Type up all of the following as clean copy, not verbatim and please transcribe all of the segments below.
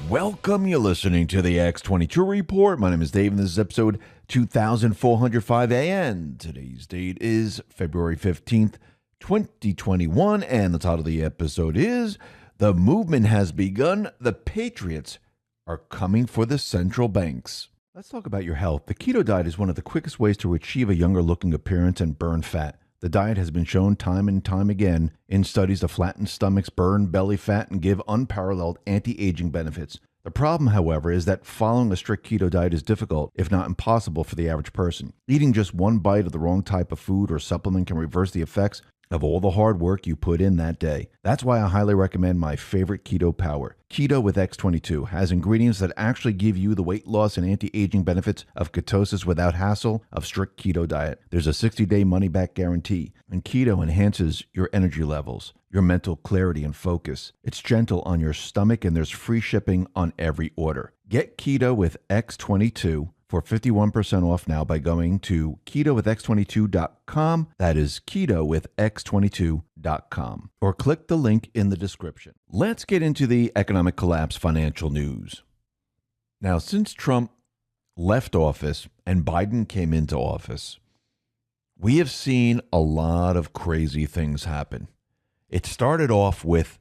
Welcome. You're listening to the X22 Report. My name is Dave, and this is episode 2405 AN. Today's date is February 15th, 2021, and the title of the episode is The Movement Has Begun. The Patriots are coming for the central banks. Let's talk about your health. The keto diet is one of the quickest ways to achieve a younger looking appearance and burn fat. The diet has been shown time and time again in studies to flatten stomachs, burn belly fat, and give unparalleled anti-aging benefits. The problem, however, is that following a strict keto diet is difficult, if not impossible, for the average person. Eating just one bite of the wrong type of food or supplement can reverse the effects of all the hard work you put in that day. That's why I highly recommend my favorite Keto Power. Keto with X22 has ingredients that actually give you the weight loss and anti-aging benefits of ketosis without hassle of strict keto diet. There's a 60-day money-back guarantee, and keto enhances your energy levels, your mental clarity and focus. It's gentle on your stomach, and there's free shipping on every order. Get Keto with X22 for 51% off now by going to ketowithx22.com. That is ketowithx22.com. Or click the link in the description. Let's get into the economic collapse financial news. Now, since Trump left office and Biden came into office, we have seen a lot of crazy things happen. It started off with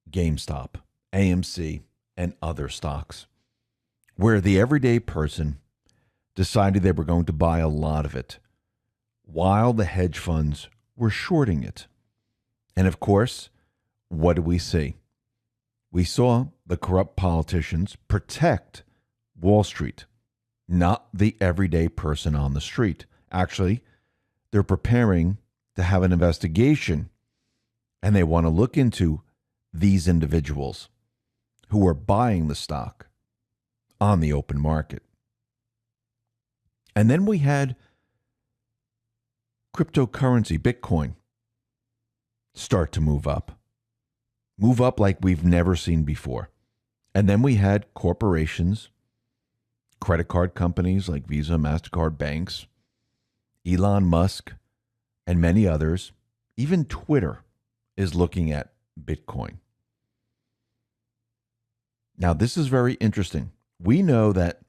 GameStop, AMC, and other stocks, where the everyday person decided they were going to buy a lot of it, while the hedge funds were shorting it. And of course, what do we see? We saw the corrupt politicians protect Wall Street, not the everyday person on the street. Actually, they're preparing to have an investigation, and they want to look into these individuals who are buying the stock on the open market. And then we had cryptocurrency, Bitcoin, start to move up like we've never seen before. And then we had corporations, credit card companies like Visa, MasterCard, banks, Elon Musk, and many others. Even Twitter is looking at Bitcoin. Now, this is very interesting. We know that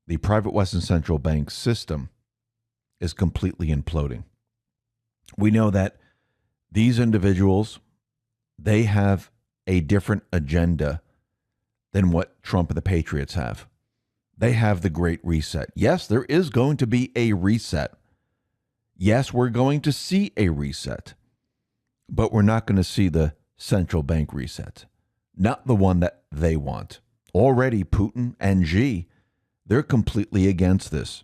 the private Western Central Bank system is completely imploding. We know that these individuals, they have a different agenda than what Trump and the Patriots have. They have the Great Reset. Yes, there is going to be a reset. Yes, we're going to see a reset, but we're not going to see the central bank reset, not the one that they want. Already, Putin and Xi, they're completely against this.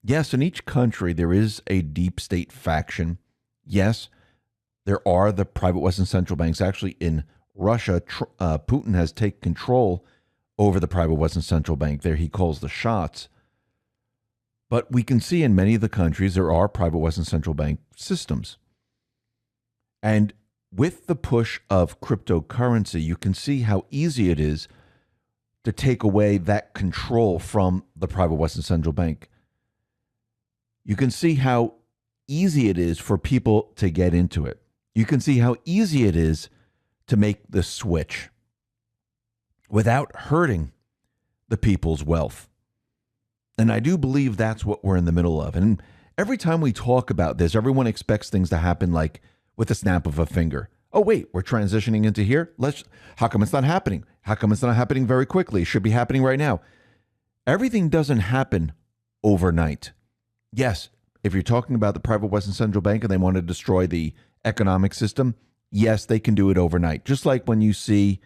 Yes, in each country, there is a deep state faction. Yes, there are the private Western central banks. Actually, in Russia, Putin has taken control over the private Western central bank. There he calls the shots. But we can see in many of the countries, there are private Western central bank systems. And with the push of cryptocurrency, you can see how easy it is to take away that control from the private Western Central Bank. You can see how easy it is for people to get into it. You can see how easy it is to make the switch without hurting the people's wealth. And I do believe that's what we're in the middle of. And every time we talk about this, everyone expects things to happen like with a snap of a finger. Oh, wait, we're transitioning into here? How come it's not happening? How come it's not happening very quickly? It should be happening right now. Everything doesn't happen overnight. Yes, if you're talking about the private Western Central Bank and they want to destroy the economic system, yes, they can do it overnight. Just like when you see,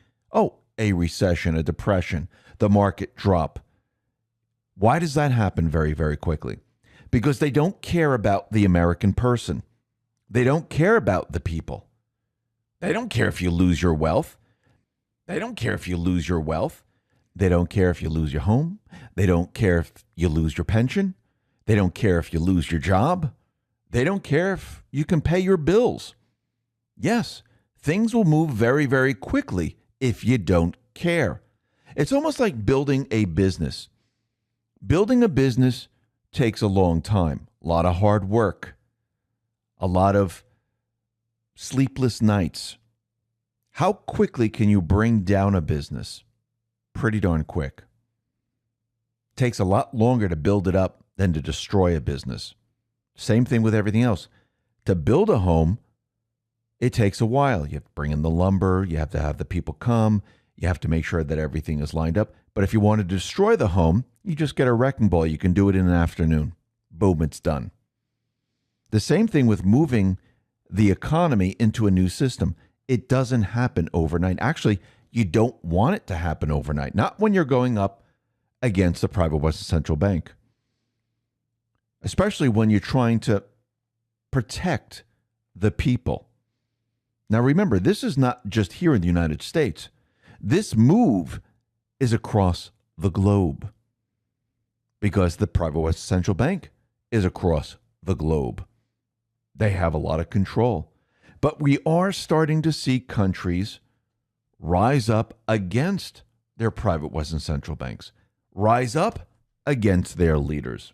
a recession, a depression, the market drop. Why does that happen very, very quickly? Because they don't care about the American person. They don't care about the people. They don't care if you lose your wealth. They don't care if you lose your wealth. They don't care if you lose your home. They don't care if you lose your pension. They don't care if you lose your job. They don't care if you can pay your bills. Yes, things will move very, very quickly if you don't care. It's almost like building a business. Building a business takes a long time, a lot of hard work, a lot of sleepless nights. How quickly can you bring down a business? pretty darn quick. Takes a lot longer to build it up than to destroy a business. Same thing with everything else. To build a home, it takes a while. You have to bring in the lumber. You have to have the people come. You have to make sure that everything is lined up. But if you want to destroy the home, you just get a wrecking ball. You can do it in an afternoon. Boom, it's done. The same thing with moving the economy into a new system. It doesn't happen overnight. Actually, you don't want it to happen overnight. Not when you're going up against the private Western Central Bank. Especially when you're trying to protect the people. Now remember, this is not just here in the United States. This move is across the globe because the private Western Central Bank is across the globe. They have a lot of control. But we are starting to see countries rise up against their private Western Central Banks, rise up against their leaders.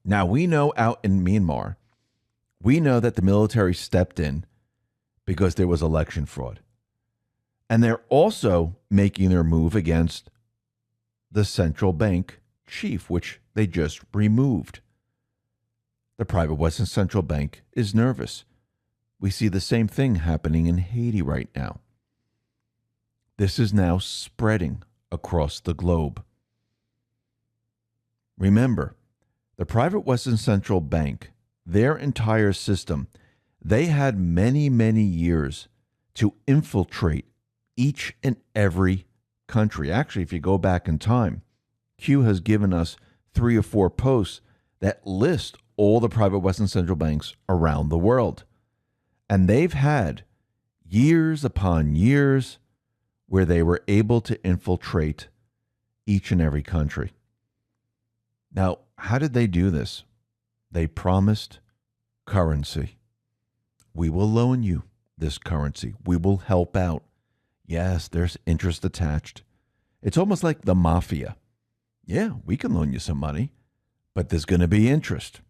Now, we know out in Myanmar, we know that the military stepped in because there was election fraud. And they're also making their move against the central bank chief, which they just removed. The private Western Central Bank is nervous. We see the same thing happening in Haiti right now. This is now spreading across the globe. Remember, the private Western Central Bank, their entire system, they had many, many years to infiltrate each and every country. Actually, if you go back in time, Q has given us 3 or 4 posts that list all the private Western Central Banks around the world. And they've had years upon years where they were able to infiltrate each and every country. Now, how did they do this? They promised currency. We will loan you this currency. We will help out. Yes, there's interest attached. It's almost like the mafia. Yeah, we can loan you some money, but there's going to be interest.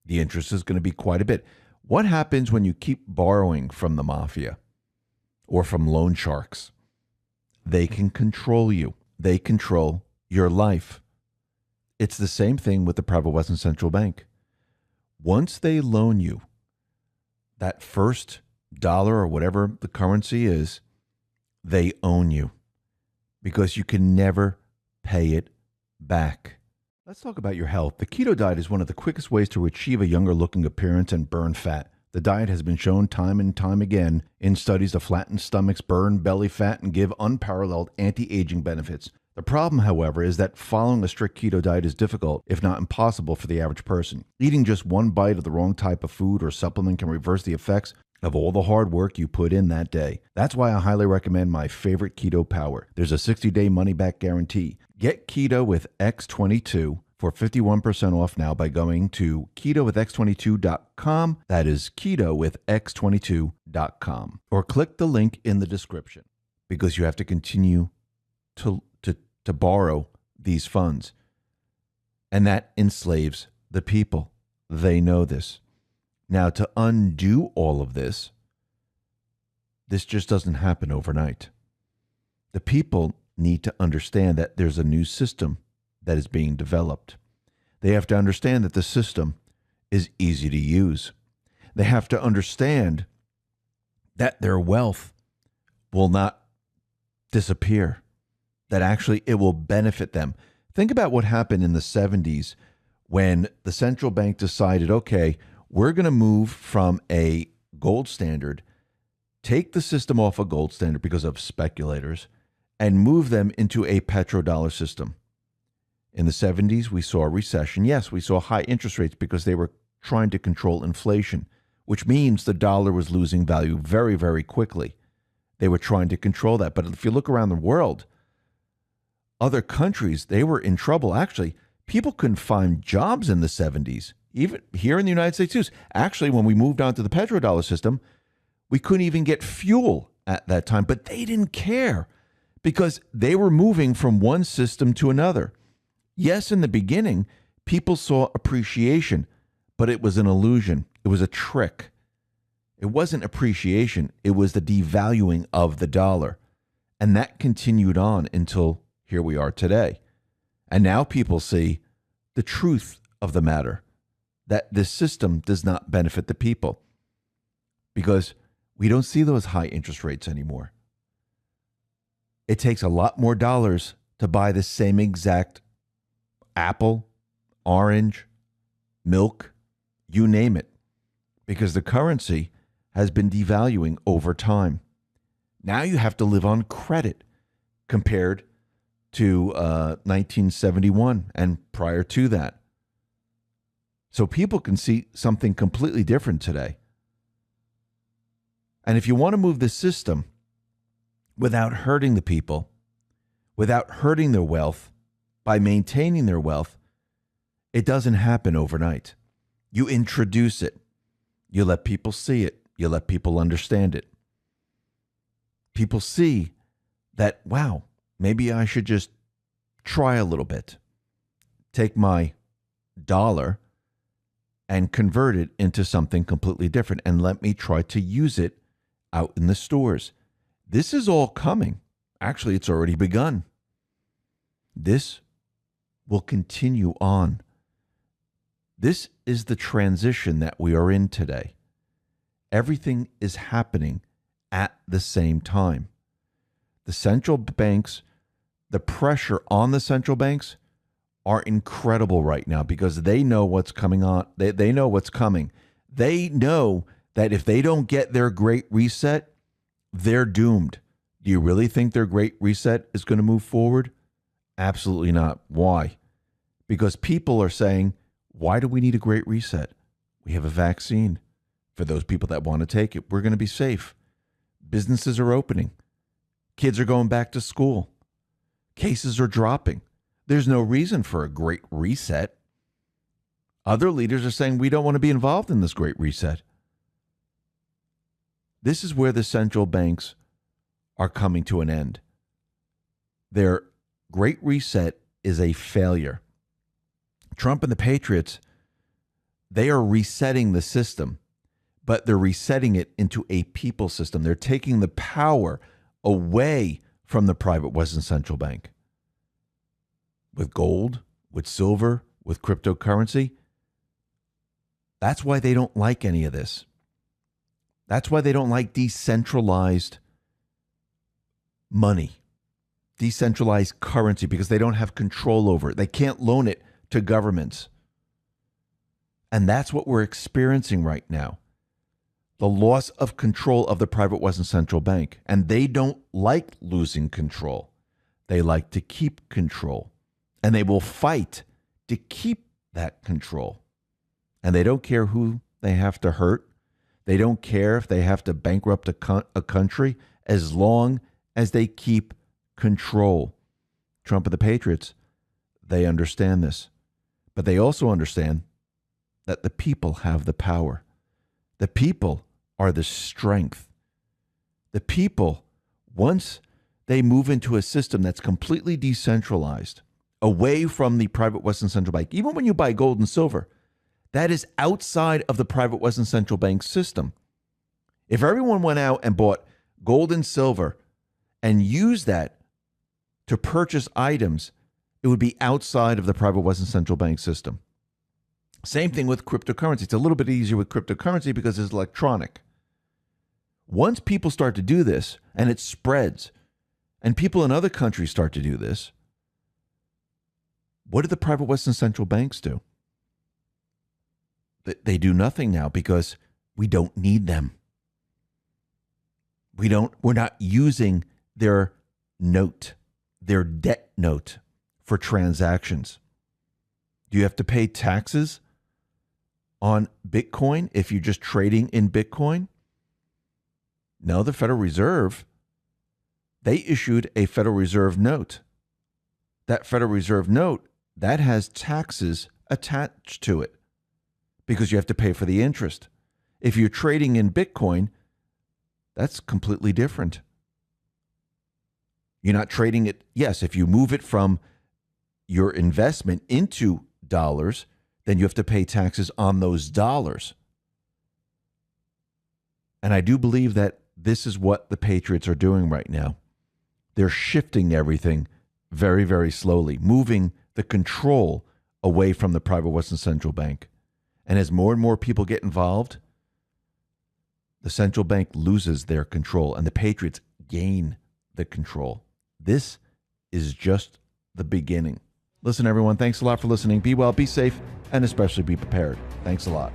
The interest is going to be quite a bit. What happens when you keep borrowing from the mafia or from loan sharks? They can control you. They control your life. It's the same thing with the private Western Central Bank. Once they loan you that first dollar or whatever the currency is, they own you because you can never pay it back. Let's talk about your health. The keto diet is one of the quickest ways to achieve a younger looking appearance and burn fat. The diet has been shown time and time again in studies to flatten stomachs, burn belly fat, and give unparalleled anti-aging benefits. The problem, however, is that following a strict keto diet is difficult, if not impossible, for the average person. Eating just one bite of the wrong type of food or supplement can reverse the effects of all the hard work you put in that day. That's why I highly recommend my favorite Keto Power. There's a 60-day money-back guarantee. Get Keto with X22 for 51% off now by going to ketowithx22.com. That is ketowithx22.com. Or click the link in the description because you have to continue to borrow these funds. And that enslaves the people. They know this. Now, to undo all of this, this just doesn't happen overnight. The people need to understand that there's a new system that is being developed. They have to understand that the system is easy to use. They have to understand that their wealth will not disappear, that actually it will benefit them. Think about what happened in the 70s when the central bank decided, okay, we're going to move from a gold standard, take the system off a gold standard because of speculators, and move them into a petrodollar system. In the 70s, we saw a recession. Yes, we saw high interest rates because they were trying to control inflation, which means the dollar was losing value very, very quickly. They were trying to control that. But if you look around the world, other countries, they were in trouble. Actually, people couldn't find jobs in the 70s. Even here in the United States, too. Actually, when we moved on to the petrodollar system, we couldn't even get fuel at that time. But they didn't care because they were moving from one system to another. Yes, in the beginning, people saw appreciation, but it was an illusion. It was a trick. It wasn't appreciation. It was the devaluing of the dollar. And that continued on until here we are today. And now people see the truth of the matter, that this system does not benefit the people because we don't see those high interest rates anymore. It takes a lot more dollars to buy the same exact apple, orange, milk, you name it, because the currency has been devaluing over time. Now you have to live on credit compared to 1971 and prior to that. So people can see something completely different today. And if you want to move the system without hurting the people, without hurting their wealth, by maintaining their wealth, it doesn't happen overnight. You introduce it. You let people see it. You let people understand it. People see that, wow, maybe I should just try a little bit. Take my dollar and convert it into something completely different and let me try to use it out in the stores. This is all coming. Actually, it's already begun. This will continue on. This is the transition that we are in today. Everything is happening at the same time. The central banks, the pressure on the central banks are incredible right now because they know what's coming on. They know what's coming. They know that if they don't get their great reset, they're doomed. Do you really think their great reset is going to move forward? Absolutely not. Why? Because people are saying, why do we need a great reset? We have a vaccine. For those people that want to take it, we're going to be safe. Businesses are opening. Kids are going back to school. Cases are dropping. There's no reason for a great reset. Other leaders are saying we don't want to be involved in this great reset. This is where the central banks are coming to an end. Their great reset is a failure. Trump and the Patriots, they are resetting the system, but they're resetting it into a people system. They're taking the power away from the private Western central bank. With gold, with silver, with cryptocurrency. That's why they don't like any of this. That's why they don't like decentralized money, decentralized currency, because they don't have control over it. They can't loan it to governments. And that's what we're experiencing right now. The loss of control of the private Western central bank. And they don't like losing control. They like to keep control. And they will fight to keep that control. And they don't care who they have to hurt. They don't care if they have to bankrupt a country as long as they keep control. Trump and the Patriots, they understand this. But they also understand that the people have the power. The people are the strength. The people, once they move into a system that's completely decentralized, away from the private Western central bank, even when you buy gold and silver, that is outside of the private Western central bank system. If everyone went out and bought gold and silver and used that to purchase items, it would be outside of the private Western central bank system. Same thing with cryptocurrency. It's a little bit easier with cryptocurrency because it's electronic. Once people start to do this and it spreads, and people in other countries start to do this, what do the private Western central banks do? They do nothing now because we don't need them. We're not using their note, their debt note for transactions. Do you have to pay taxes on Bitcoin if you're just trading in Bitcoin? No, the Federal Reserve, they issued a Federal Reserve note. That Federal Reserve note, that has taxes attached to it because you have to pay for the interest. If you're trading in Bitcoin, that's completely different. You're not trading it. Yes, if you move it from your investment into dollars, then you have to pay taxes on those dollars. And I do believe that this is what the Patriots are doing right now. they're shifting everything very, very slowly, moving the control away from the private Western Central Bank. And as more and more people get involved, the central bank loses their control and the patriots gain the control. This is just the beginning. Listen, everyone, thanks a lot for listening. Be well, be safe, and especially be prepared. Thanks a lot.